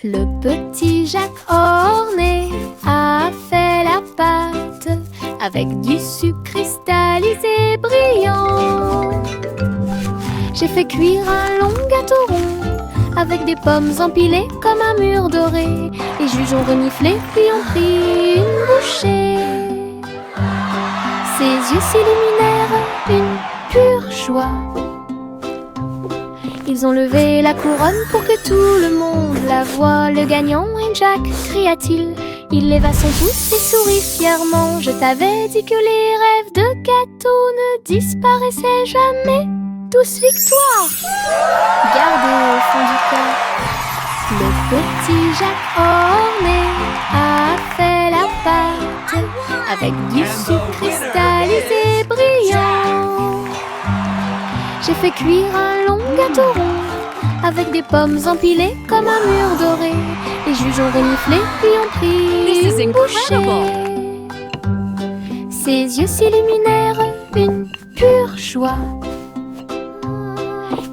Le petit Jacques orné a fait la pâte avec du sucre cristallisé brillant. J'ai fait cuire un long gâteau rond avec des pommes empilées comme un mur doré. Les juges ont reniflé puis ont pris une bouchée. Ses yeux s'illuminèrent une pure joie. Ils ont levé la couronne pour que tout le monde la voie. Le gagnant est Jacques, cria-t-il. Il leva son pouce et sourit fièrement. Je t'avais dit que les rêves de gâteau ne disparaissaient jamais. Tous victoire! Gardez au fond du cœur. Le petit Jacques orné a fait la pâte avec du sucre cristallisé brillant. J'ai fait cuire un long gâteau rond avec des pommes empilées comme un mur doré. Les juges ont reniflé puis ont pris une bouchée. Ses yeux s'illuminèrent une pure joie.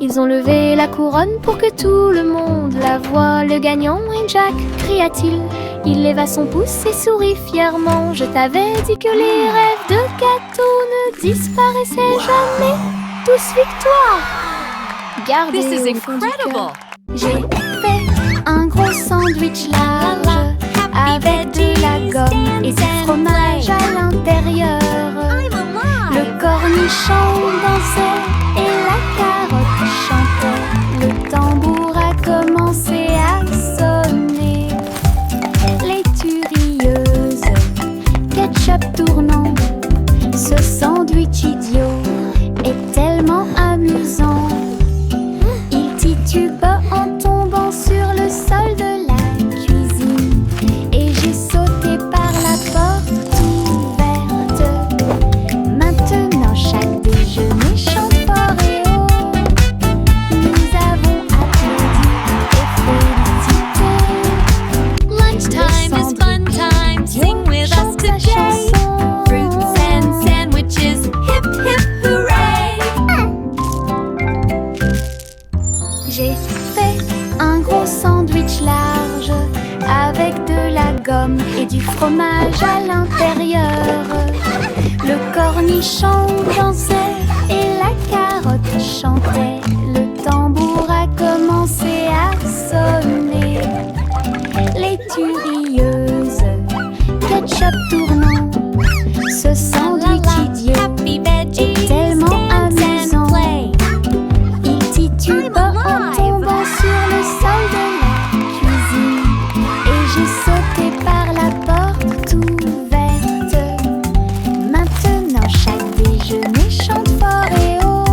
Ils ont levé la couronne pour que tout le monde la voie. Le gagnant est Jacques, cria-t-il. Il leva son pouce et sourit fièrement. Je t'avais dit que les rêves de gâteau ne disparaissaient jamais. Tous victoire! Gardez au fond du cœur. J'ai fait un gros sandwich large avec de la gomme et du fromage à l'intérieur. Le cornichon dansait et la carotte chantait. Le tambour a commencé à sonner. Les turieuses, ketchup tournant. Ce sandwich idiot est tellement amusant. Il tituba en tombant sur le sol de la cuisine. Et j'ai sauté par la porte ouverte. Maintenant chaque déjeuner chante fort et haut. Nous avons applaudi et félicité. Lunchtime is fun time. Sing with us today. Fruits and sandwiches. Hip hip hooray! J'ai fait un gros sandwich large avec de la gomme et du fromage à l'intérieur. Le cornichon dansait et la carotte chantait. Le tambour a commencé à sonner. Les turieuses, ketchup tournant. Ce sandwich idiot Happy veggies. est tellement Dance amusant. and play. Il tituba en tombant sur le sol de la cuisine. Et j'ai sauté par la porte ouverte. Maintenant chaque déjeuner chante fort et haut.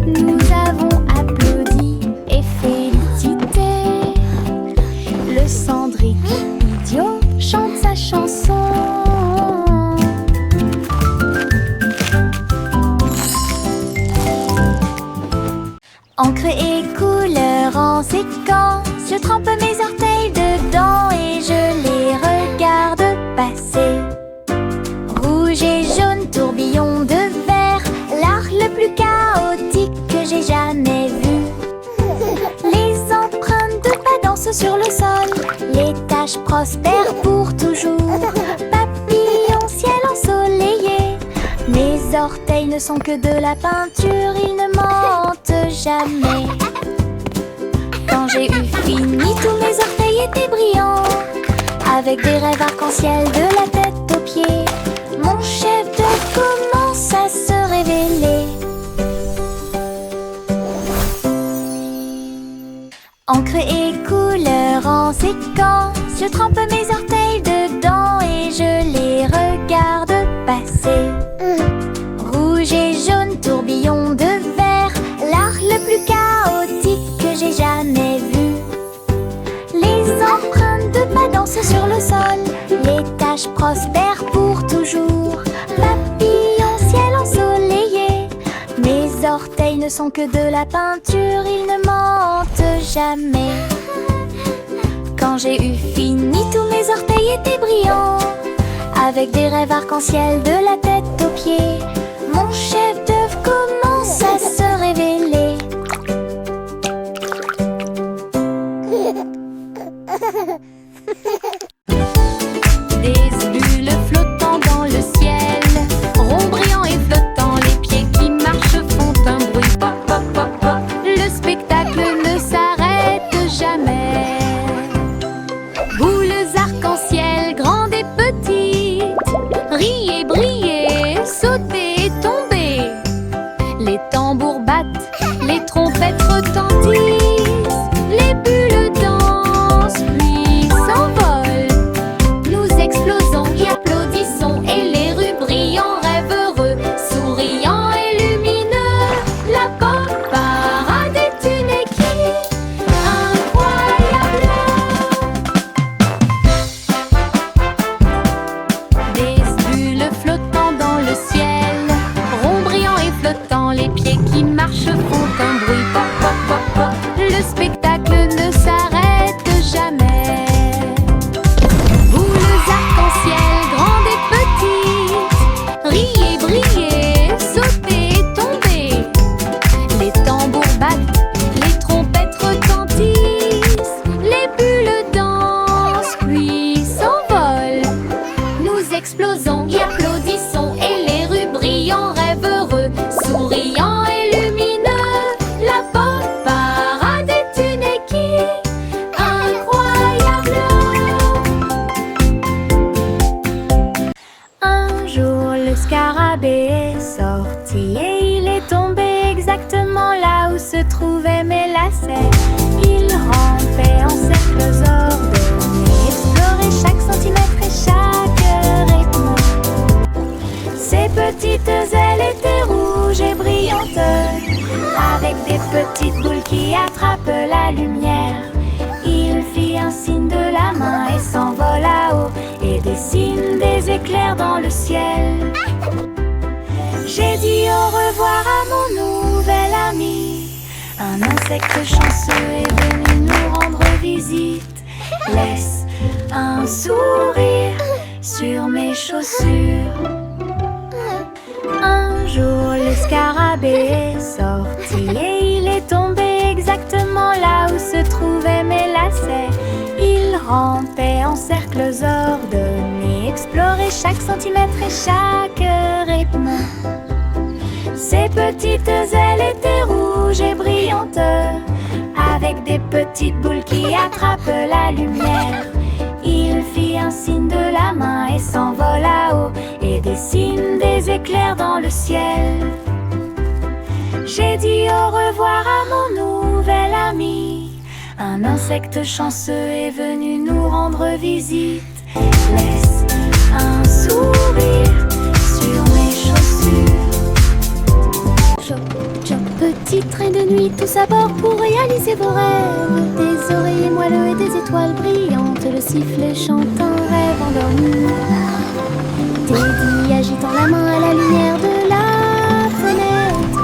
Nous avons applaudi et félicité. Le cendrier idiot chante sa chanson. Encre et couleur en séquence. Je trempe mes orteils dedans et je les regarde passer. Rouge et jaune, tourbillon de verre, l'art le plus chaotique que j'ai jamais vu. Les empreintes de pas dansent sur le sol, les taches prospèrent pour toujours. Papillon, ciel ensoleillé, mes orteils ne sont que de la peinture, ils ne mentent jamais. Quand j'ai eu fini, tous mes orteils étaient brillants, avec des rêves arc-en-ciel de la tête aux pieds. Mon chef-d'œuvre commence à se révéler. Encre et couleur en séquence. Je trempe mes orteils dedans et je les regarde passer. Rouge et jaune, tourbillon de verre, l'art le plus chaotique que j'ai jamais vu. Les empreintes de pas dansent sur le sol, les taches prospèrent pour toujours. Papillon, ciel ensoleillé, mes orteils ne sont que de la peinture, ils ne mentent jamais. Quand j'ai eu fini, tous mes orteils étaient brillants, avec des rêves arc-en-ciel de la tête aux pieds. Mon chef-d'œuvre commence à se révéler. Des bulles flottant dans le ciel, ronds brillants et flottants, les pieds qui marchent font un bruit pop pop pop pop. Le spectacle ne s'arrête jamais. Boules arc-en-ciel, grandes et petites, riez, brillez, sautez et tombez. Les tambours battent, les trompettes retentissent, les bulles dansent puis s'envolent. Nous explosons et applaudissons et les rues brillent en rêve heureux, souriants et lumineux. La pop parade est une équipe incroyable. Des bulles flottant dans le ciel, ronds brillants et flottants, les pieds qui marchent font un bruit pop pop pop pop. Le spectacle ne s'arrête jamais. Boules arc-en-ciel, grandes et petites, riez, brillez, sautez et tombez. Les tambours battent, les trompettes retentissent, les bulles dansent puis s'envolent. Nous explosons et applaudissons et les rues brillent en rêve heureux, souriants et lumineux. La pop parade est une équipe incroyable. Un jour, le scarabée est sorti et il est tombé exactement là où se trouvaient mes lacets. Il rampait en cercles ordonnés, explorait chaque centimètre et chaque rythme. Ses petites ailes étaient rouges et brillantes, avec des petites boules qui attrapent la lumière. Il fit un signe de la main et s'envola haut et dessine des éclairs dans le ciel. J'ai dit au revoir à mon nouvel ami. Un insecte chanceux est venu nous rendre visite. Laisse un sourire sur mes chaussures. Un jour, le scarabée est sorti et il est tombé exactement là où se trouvaient mes lacets. Il rampait en cercles ordonnés, explorait chaque centimètre et chaque rythme. Ses petites ailes étaient rouges et brillantes, avec des petites boules qui attrapent la lumière. Il fit un signe de la main et s'envola haut et dessine des éclairs dans le ciel. J'ai dit au revoir à mon nouvel ami. Un insecte chanceux est venu nous rendre visite. Laisse un sourire sur mes chaussures. Choc, choc, petit train de nuit, tous à bord pour réaliser vos rêves. Des oreillers moelleux et des étoiles brillantes, le sifflet chante un rêve endormi. Teddy agitant la main à la lumière de la fenêtre.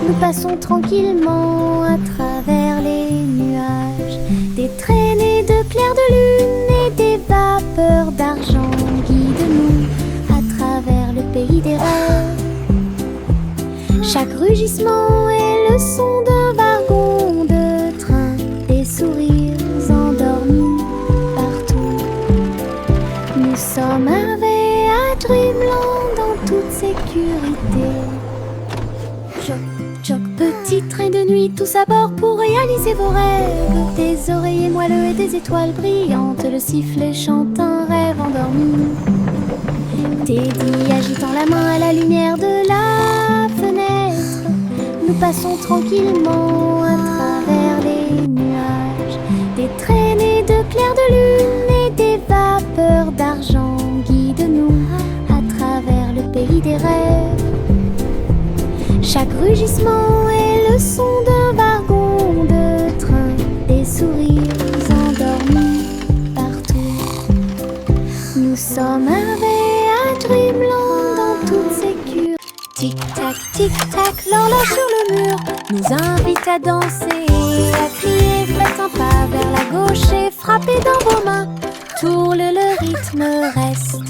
Nous passons tranquillement à travers les nuages. Des traînées de clairs de lune et des vapeurs d'argent guident-nous à travers le pays des rêves. Chaque rugissement est le son d'un wagon de train, des sourires endormis partout. Nous sommes arrivés à Dreamland en toute sécurité. Choc, choc, petit train de nuit, tous à bord pour réaliser vos rêves. Des oreillers moelleux et des étoiles brillantes, le sifflet chante un rêve endormi. Teddy agitant la main à la lumière de la fenêtre. Nous passons tranquillement à travers les nuages. Des traînées de clairs de lune et des vapeurs d'argent guident-nous à travers le pays des rêves. Chaque rugissement est le son d'un wagon de train, des sourires endormis partout. Nous sommes arrivés à Dreamland en toute sécurité. Tic-tac, tic-tac, l'horloge sur le mur nous invite à danser et à crier. Faites un pas vers la gauche et frappez dans vos mains. Tourle, le rythme reste.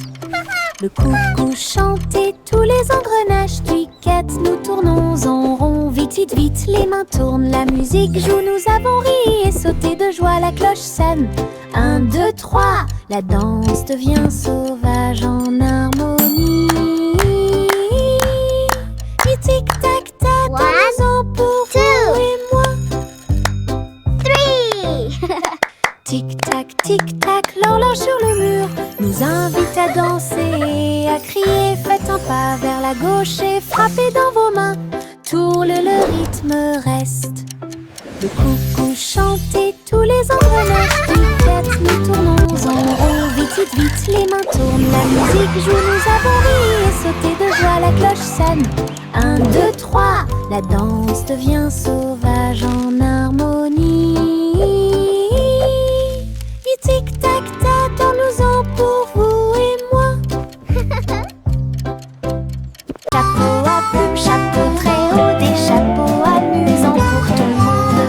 Le coucou chante et tous les engrenages cliquettent. Nous tournons en rond, vite, vite, vite. Les mains tournent, la musique joue. Nous avons ri et sauté de joie. La cloche sonne, 1, 2, 3, la danse devient sauvage en harmonie. Et tic-tac-tac, dansons pour vous et moi. 3. Tic-tac, tic-tac, l'horloge sur le mur nous invite à danser et à crier. Faites un pas vers la gauche et frappez dans vos mains. Tourle, le rythme reste. Le coucou chantez, tous les engrenages piquettent. Nous tournons en rond, vite, vite, vite, les mains tournent. La musique joue, nous avons ri et sauté de joie, la cloche sonne. 1, 2, 3, la danse devient sauvage en harmonie. Et tic-tac-tac, dansons pour vous et moi. Chapeau à plumes, chapeau très haut, des chapeaux amusants pour tout le monde.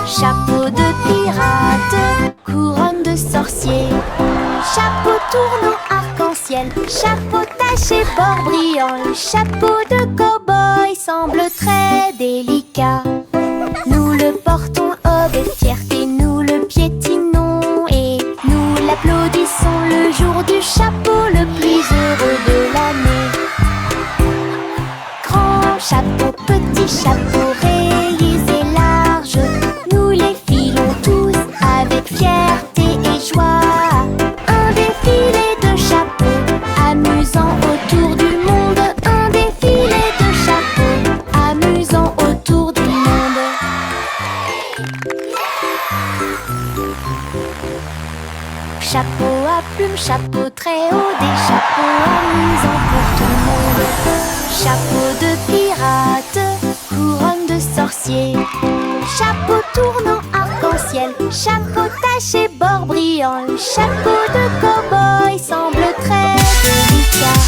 Chapeau de pirate, couronne de sorcier. Chapeau tournant arc-en-ciel, chapeau taché bord brillant. Le chapeau de cow-boy semble très délicat. Nous le portons avec fierté, nous le piétinons et nous l'applaudissons le jour du chapeau le plus heureux de l'année. Grand chapeau, petit chapeau, rayés et larges, nous les filons tous avec fierté et joie. Un défilé de chapeaux, amusant autour du monde. Un défilé de chapeaux, amusant autour du monde. Chapeau à plumes, chapeau très haut, des chapeaux amusants pour tout le monde. Chapeau de pirate, couronne de sorcier. Chapeau tournant arc-en-ciel, chapeau taché bord brillant. Le chapeau de cow-boy semble très délicat.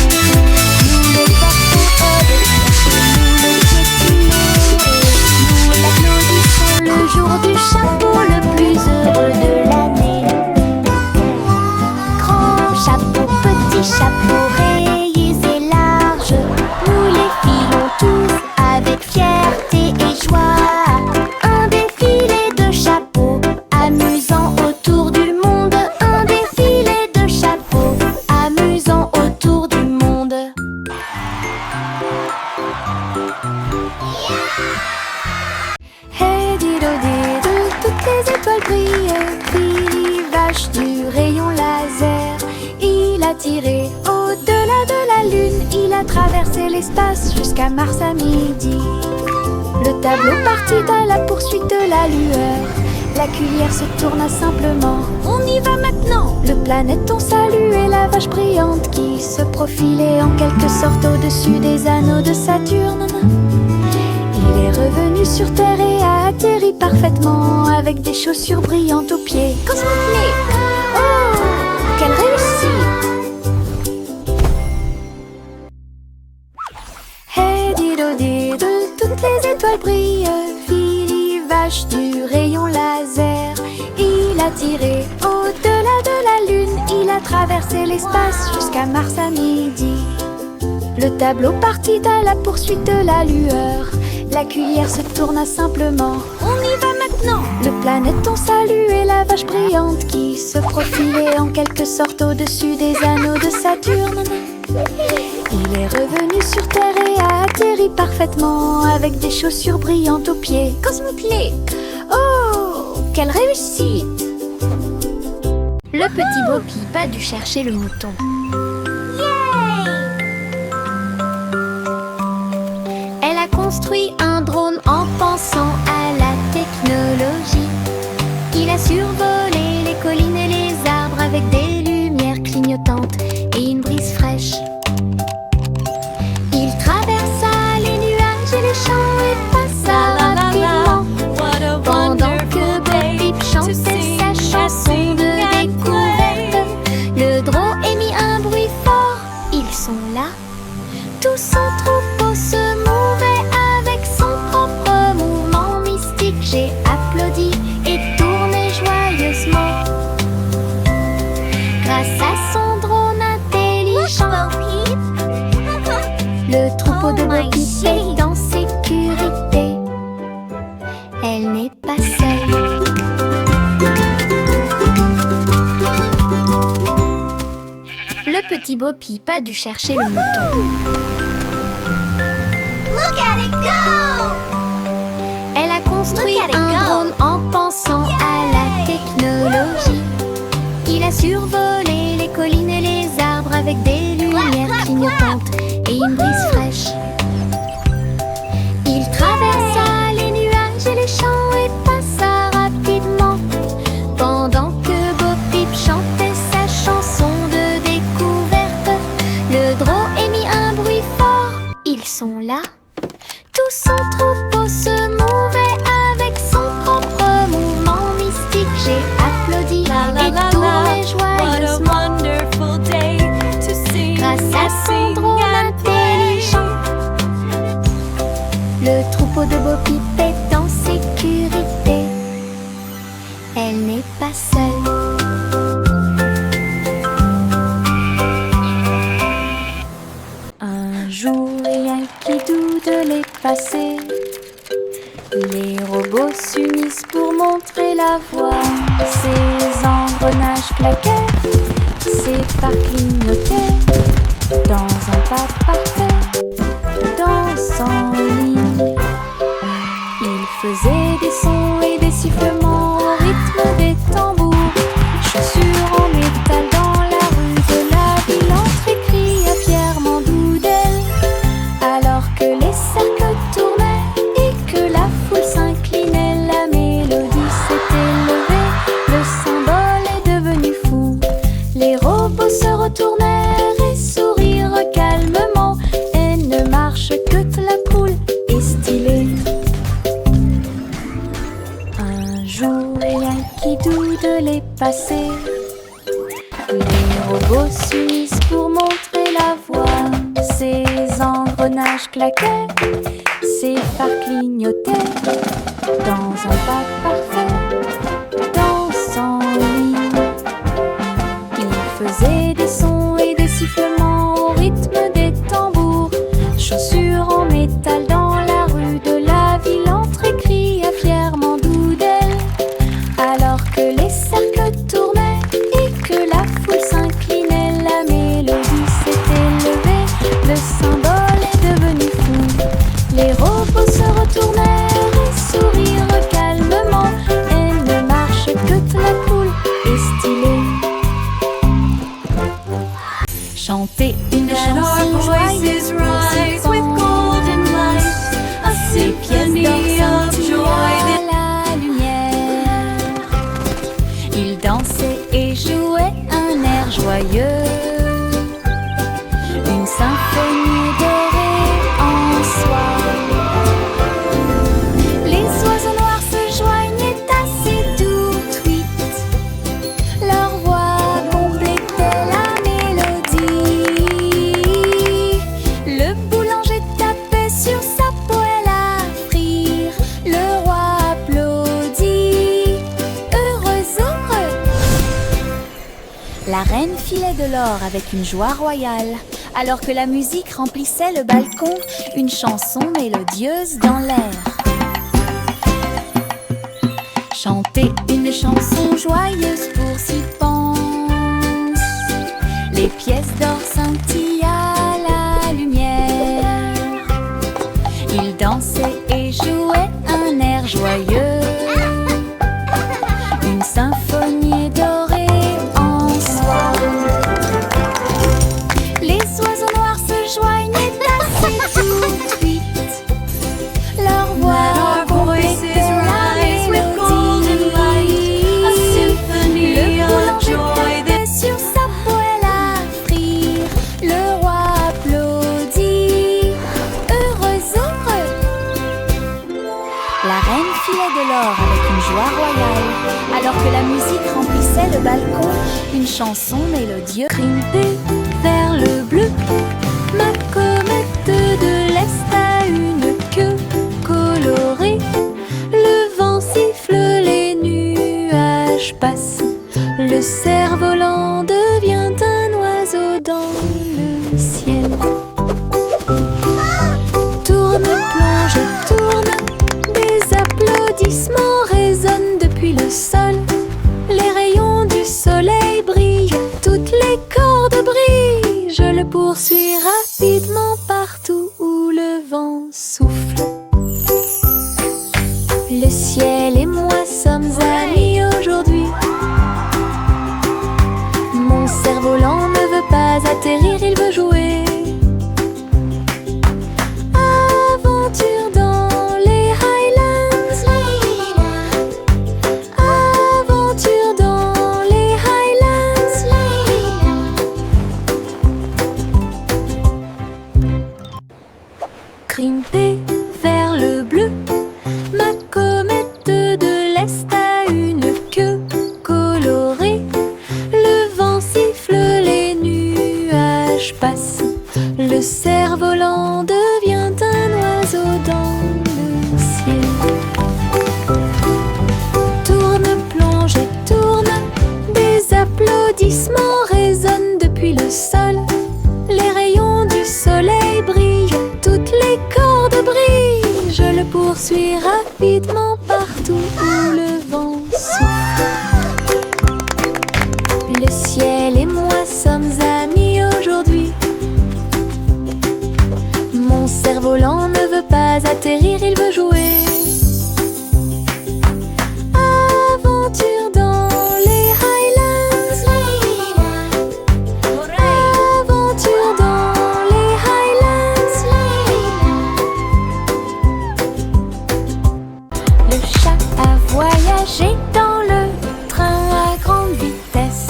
Nous le portons avec fierté, nous le piétinons et nous l'applaudissons le jour du chapeau le plus heureux de l'année. Grand chapeau, petit chapeau, rayés et larges, nous les filons tous avec fierté et joie. Un défilé de chapeaux, amusant autour du monde. Un défilé de chapeaux, amusant autour du monde. Hey dido dido, toutes les étoiles brillent. Billy vache du rayon laser, il a tiré au-delà de la lune. Il a traversé l'espace jusqu'à Mars à midi. Le tableau partit à la poursuite de la lueur. La cuillère se tourna simplement. On y va maintenant. Le planéton saluait la vache brillante qui se profilait en quelque sorte au-dessus des anneaux de Saturne. Il est revenu sur Terre et a atterri parfaitement avec des chaussures brillantes aux pieds. Cosmic! Oh, quelle réussite! Hey dido dido, toutes les étoiles brillent. Billy vache du rayon laser, il a tiré au-delà de la lune. Il a traversé l'espace jusqu'à Mars à midi. Le tableau partit à la poursuite de la lueur. La cuillère se tourna simplement. On y va maintenant. Le planéton saluait la vache brillante qui se profilait en quelque sorte au-dessus des anneaux de Saturne. Il est revenu sur Terre et a atterri parfaitement avec des chaussures brillantes aux pieds. Cosmic! Oh, quelle réussite! Le petit Bo Peep a dû chercher le mouton. Elle a construit un drone en pensant à la technologie. Il a survolé les collines et les arbres avec des lumières clignotantes et une brise fraîche. Il traversa les nuages et les champs et passa rapidement pendant que Bo Peep chantait sa chanson de découverte. Le drone émit un bruit fort. Ils sont là. Tout son troupeau se mouvait avec son propre mouvement mystique. J'ai applaudi et tourné joyeusement grâce à son drone intelligent. Le troupeau de Bo Peep est en sécurité. Elle n'est pas seule. petit Bo Peep a dû chercher le mouton. Look at it go! Elle a construit un drone en pensant à la technologie. Il a survolé les collines et les arbres avec des lumières clignotantes et une brise fraîche. Il traversa les nuages et les champs et passa rapidement pendant que Bo Peep chantait sa chanson de découverte. Le drone émit un bruit fort. Ils sont là. Tout son troupeau se mouvait avec son propre mouvement mystique. J'ai applaudi et tourné joyeusement grâce à son drone intelligent. Le troupeau de Bo Peep est en sécurité. Elle n'est pas seule. Un jour, rien qui doute les passés. Les robots s'unissent pour montrer la voie. Ces engrenages claquaient, ces phares clignotaient dans un pas parfait, dansant en ligne. Ils faisaient des sons et des sifflements au rythme des tambours. Chaussures en métal dans la rue de la ville, entrée cria fièrement Doodle. Alors que les cercles tournaient et que la foule s'inclinait, la mélodie s'était levée, le symbole est devenu fou. Les robots se retournèrent et sourirent calmement. Elle ne marche que la poule est stylée. Un jour, rien qui doute les passés. Les robots s'unissent pour montrer la voie. Ces engrenages claquaient, ces phares clignotaient dans un pas parfait, dansant en ligne. Ils faisaient des sons et des sifflements au rythme des tambours. Chaussures en métal dans la rue de la ville, entrée cria fièrement Doodle. Alors que les cercles tournaient et que la foule s'inclinait, la mélodie s'était levée, le symbole est devenu fou. Les robots se retournèrent et sourirent calmement. Elle ne marche que la poule est stylée. Chanter une chanson joyeuse pour ses ces pièces d'or scintillaient à la lumière. Ils dansaient et jouaient un air joyeux, une symphonie dorée en soi. Les oiseaux noirs se joignaient à ces doux tweets. Leur voix complétait la mélodie. Le boulanger tapait sur sa poêle à frire. Le roi applaudit, heureux, heureux. La reine filait de l'or avec une joie royale, alors que la musique remplissait le balcon, une chanson mélodieuse dans l'air. Chanter une chanson joyeuse pour s'y pense. Les pièces d'or scintillent à la lumière. Ils dansaient et jouaient un air joyeux, une symphonie dorée en soi. Les oiseaux noirs se joignaient à ces doux tweets. Leur voix complétait la mélodie. Le boulanger tapait sur sa poêle à frire. Le roi applaudit, heureux, heureux. La reine filait de l'or avec une joie royale, alors que la musique remplissait le balcon, une chanson mélodieuse. Grimpée vers le bleu, ma comète de l'Est a une queue colorée. Le vent siffle, les nuages passent. Le cerf-volant devient un oiseau dans le ciel. Tourne, plonge, tourne, des applaudissements résonnent depuis le sol. Les rayons du soleil brillent, toutes les cordes brillent. poursuit rapidement partout où le vent souffle. Le ciel et moi sommes amis aujourd'hui. Mon cerf-volant ne veut pas atterrir, il veut jouer. Aventure dans les Highlands. Aventure dans les Highlands. Grimper vers le bleu, ma comète de l'Est a une queue colorée. Le vent siffle, les nuages passent. Le cerf-volant devient un oiseau dans le ciel. Tourne, plonge et tourne, des applaudissements résonnent depuis le sol. Les rayons du soleil brillent, toutes les cordes brillent. Je le poursuis rapidement partout où le vent souffle. Le ciel et moi sommes amis aujourd'hui. Mon cerf-volant ne veut pas atterrir, il veut jouer. Aventure dans les Highlands. Aventure dans les Highlands. Le chat a voyagé dans le train à grande vitesse,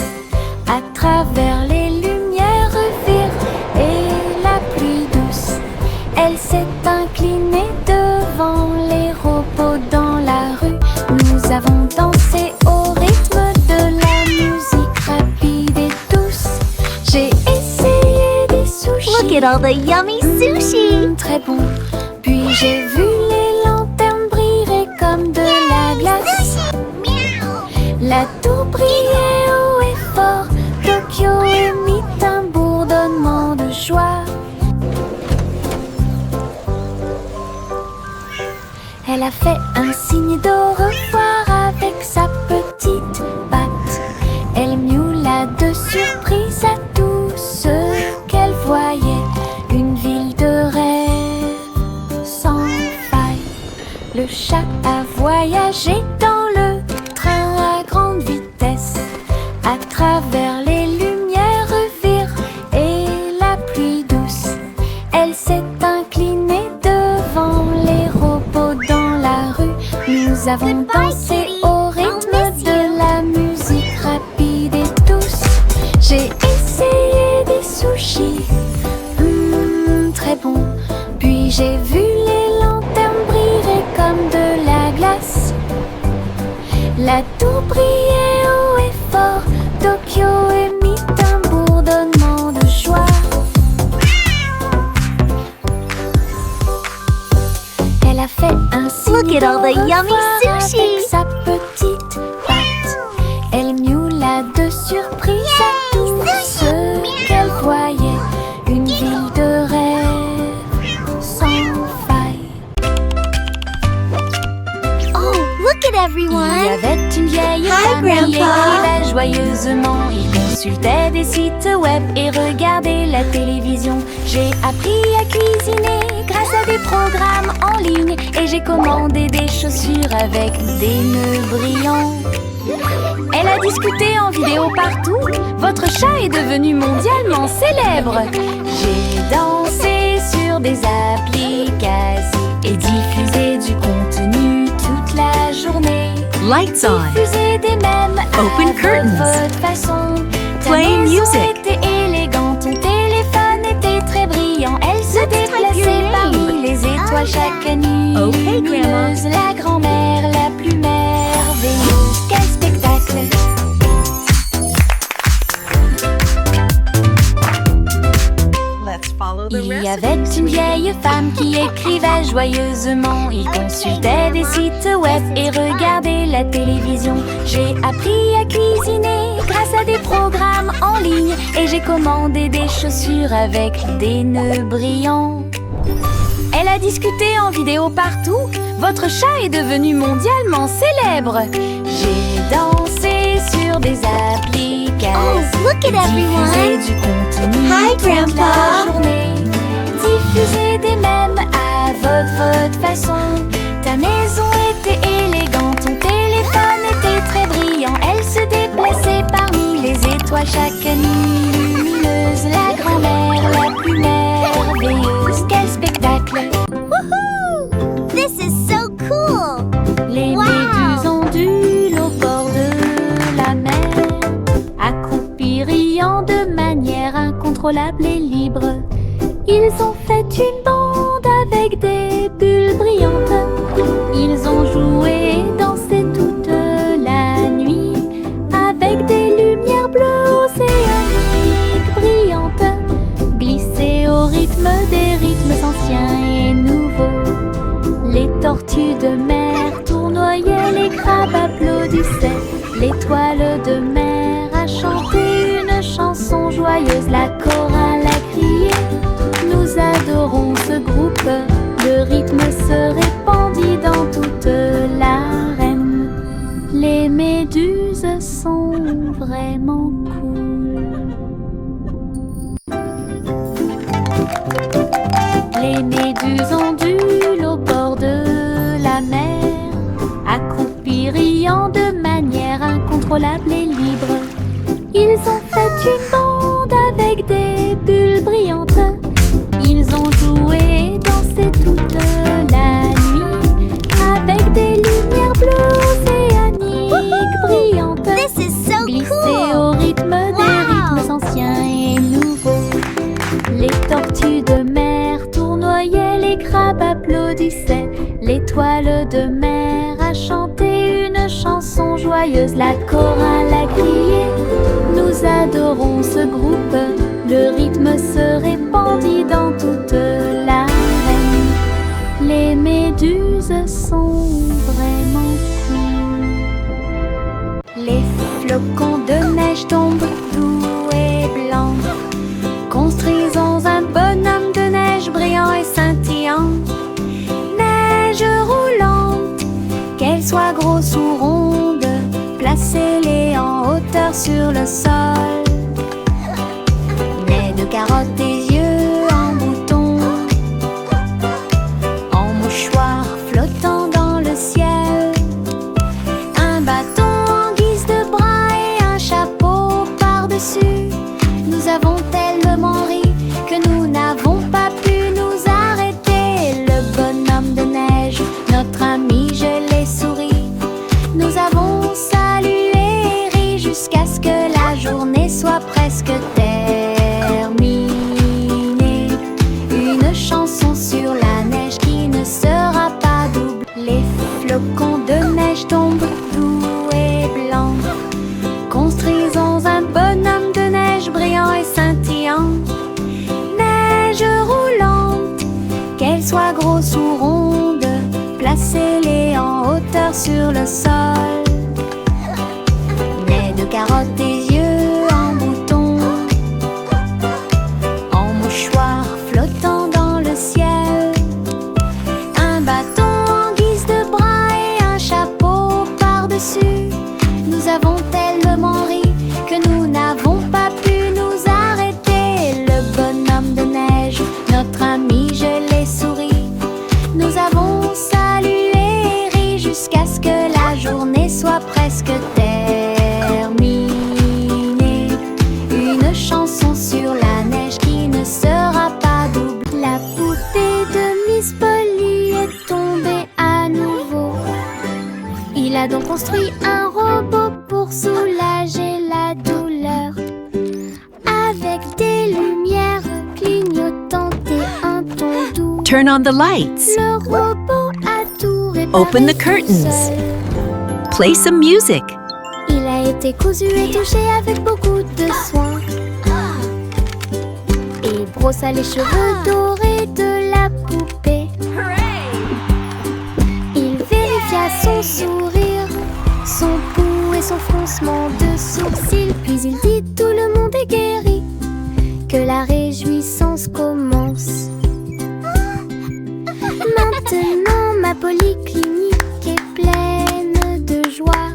à travers les lumières vives et la pluie douce. Elle s'est inclinée devant les robots dans la rue. Nous avons dansé au rythme de la musique rapide et douce. J'ai essayé des sushis. Look at all the yummy sushi! Très bon. Puis j'ai vu les lanternes briller comme de la glace. La tour brillait haut et fort. Tokyo émit un bourdonnement de joie. Elle a fait un signe d'au revoir avec sa petite patte. Elle miaula de surprise à tout ce qu'elle voyait. Une ville de rêve sans faille. Le chat a voyagé dans le train à grande vitesse, à travers les lumières vives et la pluie douce. Elle s'est inclinée devant les robots dans la rue. Nous avons dansé au rythme de la musique rapide et douce. J'ai essayé des sushis, très bon. Puis j'ai vu les lanternes briller comme de la glace. La tour brillait haut et fort. Tokyo émit un bourdonnement de joie. Elle a fait un signe Look at all the d'au yummy revoir sushi. avec sa petite patte. Elle miaula de surprise à tout ce qu'elle voyait. Une ville de rêve sans faille. Oh, look at Il y everyone! avait une vieille Hi, femme qui Grandpa. écrivait joyeusement. Il consultait des sites web et regardait la télévision. J'ai appris à cuisiner grâce à des programmes en ligne. Et j'ai commandé des chaussures avec des nœuds brillants. Elle a discuté en vidéo partout. Votre chat est devenu mondialement célèbre. J'ai dansé sur des applications et diffusé du contenu toute la journée. Lights on. Diffuser des mèmes Open à curtains. votre façon. Ta Play maison music. était élégante, ton téléphone était très brillant. Elle se déplaçait your parmi name. les étoiles chaque nuit. Okay, Grandma. Lumineuse, la grand-mère la plus merveilleuse. Quel spectacle! Let's follow the Il y recipe. avait une vieille femme qui écrivait joyeusement. Il consultait des sites web et regardait la télévision. J'ai appris à cuisiner grâce à des programmes en ligne. Et j'ai commandé des chaussures avec des nœuds brillants. Elle a discuté en vidéo partout. Votre chat est devenu mondialement célèbre. J'ai dansé sur des applications. Oh, look Look at everyone. Diffuser du contenu Hi, toute la Grandpa. journée. Diffuser des mèmes à votre façon. Ta maison était élégante, ton téléphone était très brillant. Elle se déplaçait parmi les étoiles chaque nuit lumineuse. La grand-mère la plus merveilleuse. Quel spectacle! Woohoo! This is so cool. Les Wow. méduses ondulent au bord de la mer, accroupis riant de manière incontrôlable et libre. Ils ont fait une bande avec des bulles brillantes. Ils ont joué et dansé toute la nuit avec des lumières bleues océaniques brillantes, glissées au rythme des rythmes anciens et nouveaux. Les tortues de mer tournoyaient, les crabes applaudissaient. L'étoile de mer a chanté une chanson joyeuse. La chorale a crié, nous adorons ce groupe. Le rythme se répandit dans toute l'arène. Les méduses sont vraiment cool. Les méduses ondulent au bord de la mer, accroupis riant de manière incontrôlable et libre. Ils ont fait une bande avec des bulles brillantes. Ils ont joué et dansé toute la nuit avec des lumières bleues océaniques brillantes, This is so glissées cool. au rythme des Wow. rythmes anciens et nouveaux. Les tortues de mer tournoyaient, les crabes applaudissaient. L'étoile de mer a chanté une chanson joyeuse. La chorale a crié, nous adorons ce groupe. Le rythme se répandit dans toute l'arène. Les méduses sont vraiment cool. Les flocons de neige tombent doux et blancs. Construisons un bonhomme de neige brillant et scintillant. Neige roulante, qu'elle soit grosse ou ronde, placez-les en hauteur sur le sol. Nez de carottes, des yeux en bouton, en mouchoir flottant dans le ciel. Un bâton en guise de bras et un chapeau par-dessus. Nous avons tellement ri que nous n'avons pas pu nous arrêter. Le bonhomme de neige, notre ami, je l'ai souri. Nous avons salué et ri jusqu'à ce que la journée soit presque terminée. Une chanson sur la neige qui ne sera pas double. Les flocons de neige tombent doux et blancs. Construisons un bonhomme de neige brillant et scintillant. Neige roulante, qu'elle soit grosse ou ronde, placez-les en hauteur sur le sol. Nez de carottes, des yeux en bouton, en mouchoir flottant dans le ciel. Un bâton en guise de bras et un chapeau par-dessus. Nous avons tellement ri que nous n'avons pas pu nous arrêter. Le bonhomme de neige, notre ami, je l'ai souri. Nous avons salué et ri jusqu'à ce que la journée soit presque terminée. Une chanson sur la neige qui ne sera pas double. La poupée de Miss Polly est tombée à nouveau. Il a donc construit un robot pour soulager la douleur, avec des lumières clignotantes et un ton doux. Turn on the lights. Le robot a tout réparé Open the tout curtains. seul. Play some music. Il a été cousu et touché avec beaucoup de soin. Il brossa les cheveux dorés de la poupée. Il vérifia son sourire, son pouls et son froncement de sourcils. Puis il dit: tout le monde est guéri, que la réjouissance commence. Maintenant ma polyclinique est pleine de joie,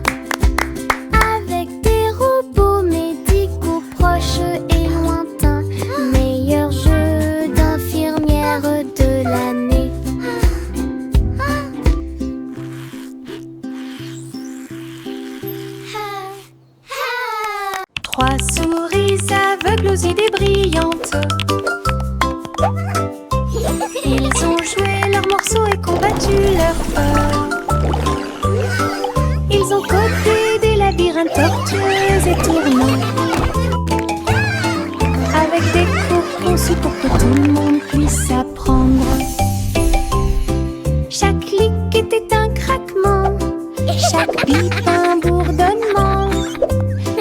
avec des robots médicaux proches Trois souris aveugles aux idées brillantes. Ils ont joué leurs morceaux et combattu leur peur. Ils ont codé des labyrinthes tortueux et tournants, avec des cours conçus pour que tout le monde puisse apprendre. Chaque clic était un craquement, chaque bip un bourdonnement.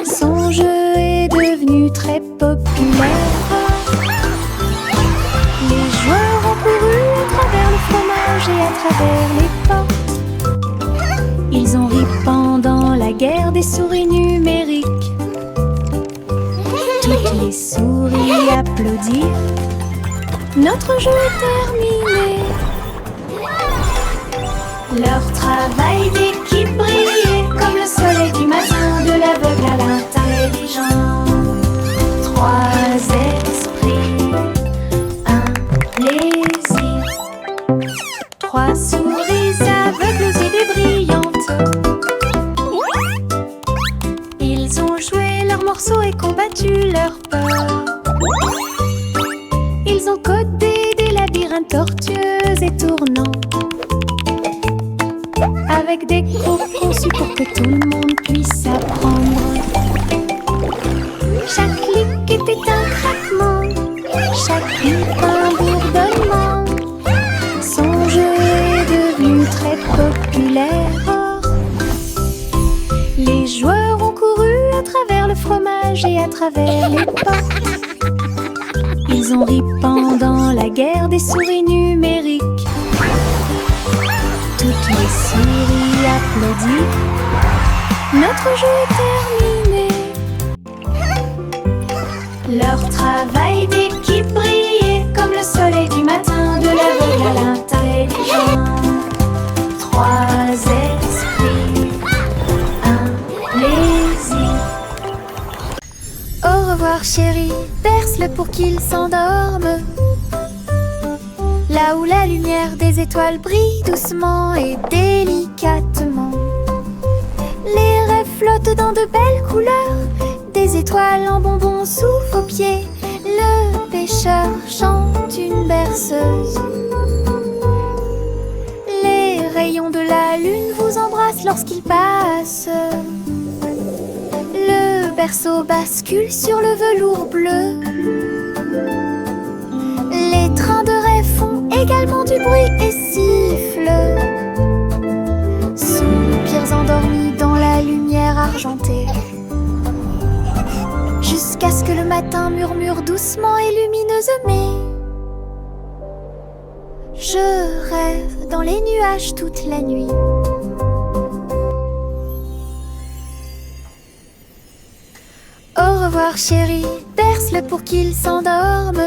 Son jeu est devenu très populaire. Les joueurs ont couru à travers le fromage et à travers les portes. Ils ont ri pendant la guerre des souris numériques. Toutes les souris applaudirent. Notre jeu est terminé. Leur travail d'équipe brillait comme le soleil du matin, de l'aveugle à l'intelligent. Trois esprits, un plaisir. Trois souris aveugles aux idées brillantes. Ils ont joué leurs morceaux et combattu leur peur. Ils ont codé des labyrinthes tortueux et tournants, avec des cours conçus pour que tout le monde puisse apprendre. Chaque clic était un craquement, chaque bip un bourdonnement. Son jeu est devenu très populaire. Les joueurs ont couru à travers le fromage et à travers les portes. Ils ont ri pendant la guerre des souris numériques. Toutes les souris applaudissent. Notre jeu est terminé. Leur travail d'équipe brillait comme le soleil du matin, de l'aveugle à l'intelligent. Trois esprits, un plaisir. Au revoir chérie, berce-le pour qu'il s'endorme. Là où la lumière des étoiles brille doucement et délicatement. Les rêves flottent dans de belles couleurs, des étoiles en bonbons sous vos pieds. Le pêcheur chante une berceuse. Les rayons de la lune vous embrassent lorsqu'il passe. Le berceau bascule sur le velours bleu. Les trains de rêve font également du bruit et sifflent. Soupirs endormis dans la lumière argentée, jusqu'à ce que le matin murmure doucement et lumineusement. Je rêve dans les nuages toute la nuit. Au revoir chérie, berce-le pour qu'il s'endorme.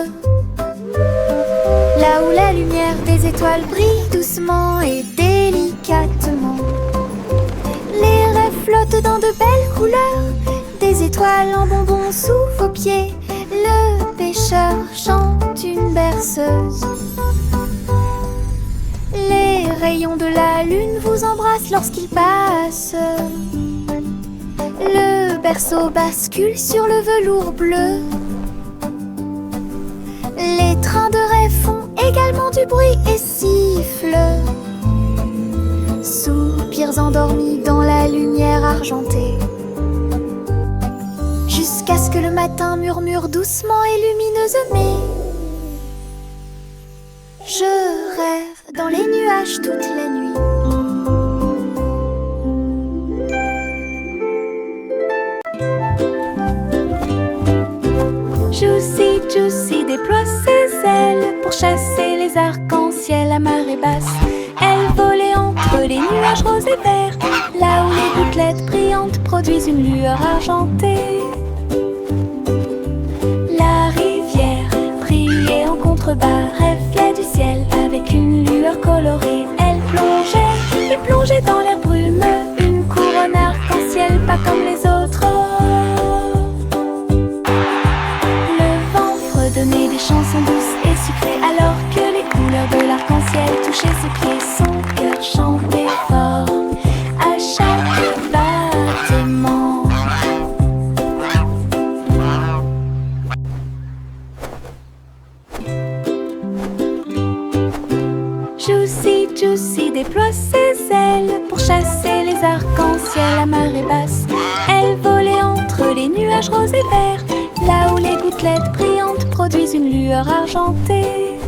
Là où la lumière des étoiles brille doucement et délicatement. Les rêves flottent dans de belles couleurs, des étoiles en bonbons sous vos pieds. Le pêcheur chante une berceuse. Les rayons de la lune vous embrassent lorsqu'il passe. Le berceau bascule sur le velours bleu. Les trains de rêve font également du bruit et sifflent. Soupirs endormis dans la lumière argentée, jusqu'à ce que le matin murmure doucement et lumineusement. Je rêve dans les nuages toute la nuit. Juicy, Juicy déploie ses ailes pour chasser les arcs-en-ciel à marée basse. Elle volait entre les nuages roses et verts, là où les gouttelettes brillantes produisent une lueur argentée. La rivière brillait en contrebas, rêvait du ciel avec une lueur colorée. Elle plongeait et plongeait dans l'air brumeux, une couronne arc-en-ciel pas comme les autres. Donner des chansons douces et sucrées, alors que les couleurs de l'arc-en-ciel touchaient ses pieds. Son cœur chantait fort à chaque battement. rose et vert, là où les gouttelettes brillantes produisent une lueur argentée.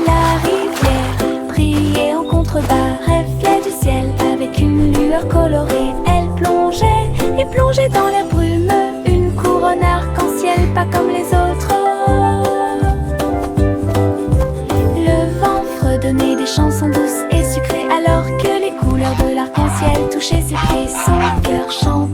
La rivière brillait en contrebas, reflet du ciel avec une lueur colorée. Elle plongeait et plongeait dans la brume, une couronne arc-en-ciel pas comme les autres. Le vent fredonnait des chansons douces et sucrées alors que les couleurs de l'arc-en-ciel touchaient ses pieds. Son cœur chantait